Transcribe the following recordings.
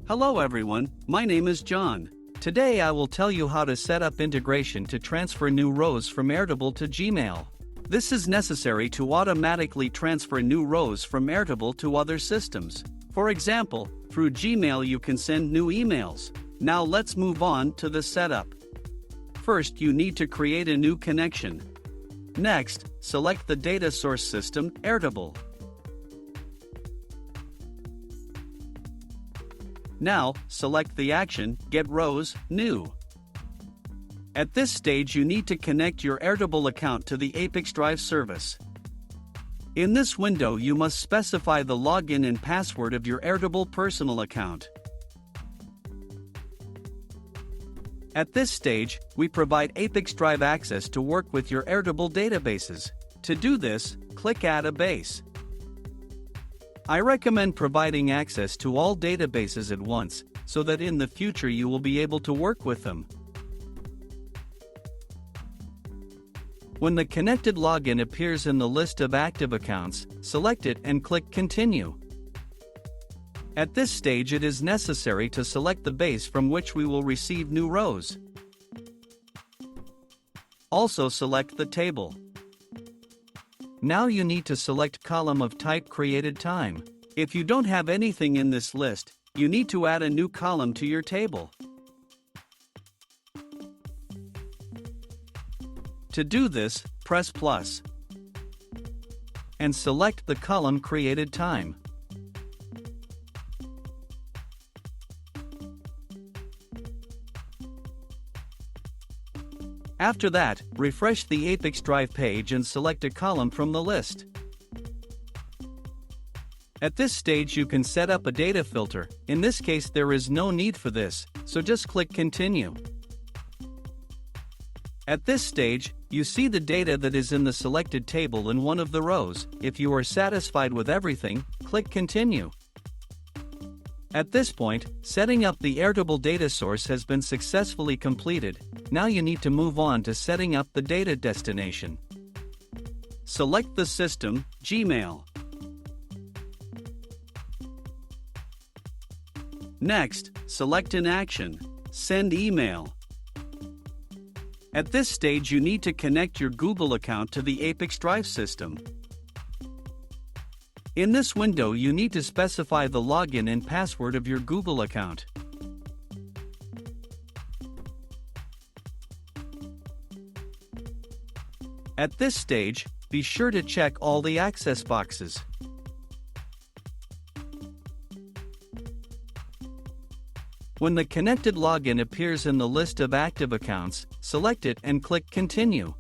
Hello everyone, my name is John. Today I will tell you how to set up integration to transfer new rows from Airtable to Gmail. This is necessary to automatically transfer new rows from Airtable to other systems. For example, through Gmail you can send new emails. Now let's move on to the setup. First you need to create a new connection. Next, select the data source system, Airtable. Now, select the action, Get Rows, New. At this stage you need to connect your Airtable account to the ApiX-Drive service. In this window you must specify the login and password of your Airtable personal account. At this stage, we provide ApiX-Drive access to work with your Airtable databases. To do this, click Add a Base. I recommend providing access to all databases at once, so that in the future you will be able to work with them. When the connected login appears in the list of active accounts, select it and click Continue. At this stage it is necessary to select the base from which we will receive new rows. Also select the table. Now you need to select column of type created time. If you don't have anything in this list, you need to add a new column to your table. To do this, press plus and select the column created time. After that, refresh the ApiX-Drive page and select a column from the list. At this stage you can set up a data filter. In this case there is no need for this, so just click Continue. At this stage, you see the data that is in the selected table in one of the rows. If you are satisfied with everything, click Continue. At this point, setting up the Airtable data source has been successfully completed. Now you need to move on to setting up the data destination. Select the system, Gmail. Next, select an action, Send Email. At this stage you need to connect your Google account to the ApiX-Drive system. In this window you need to specify the login and password of your Google account. At this stage, be sure to check all the access boxes. When the connected login appears in the list of active accounts, select it and click Continue.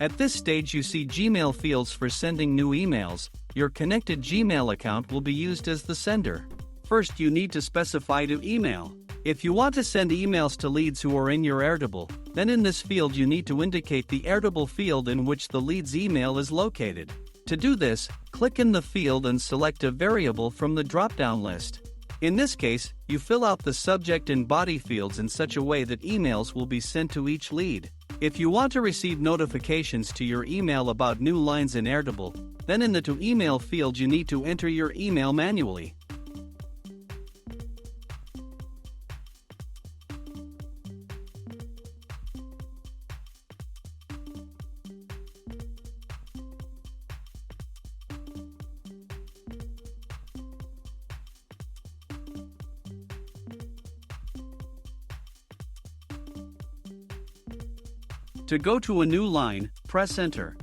At this stage you see Gmail fields for sending new emails. Your connected Gmail account will be used as the sender. First you need to specify to email. If you want to send emails to leads who are in your Airtable, then in this field you need to indicate the Airtable field in which the lead's email is located. To do this, click in the field and select a variable from the drop-down list. In this case, you fill out the subject and body fields in such a way that emails will be sent to each lead. If you want to receive notifications to your email about new lines in Airtable, then in the To Email field you need to enter your email manually. To go to a new line, press Enter.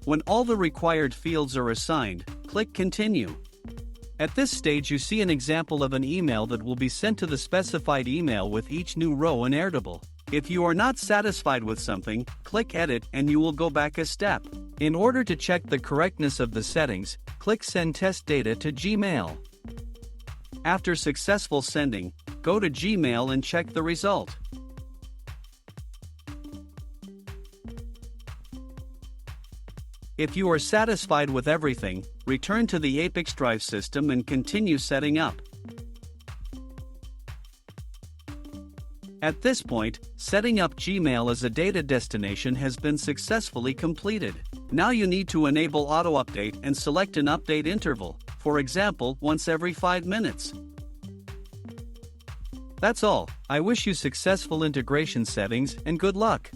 When all the required fields are assigned, click Continue. At this stage you see an example of an email that will be sent to the specified email with each new row in Airtable. If you are not satisfied with something, click Edit and you will go back a step. In order to check the correctness of the settings, click Send Test Data to Gmail. After successful sending, go to Gmail and check the result. If you are satisfied with everything, return to the ApiX-Drive system and continue setting up. At this point, setting up Gmail as a data destination has been successfully completed. Now you need to enable auto-update and select an update interval, for example, once every 5 minutes. That's all. I wish you successful integration settings and good luck.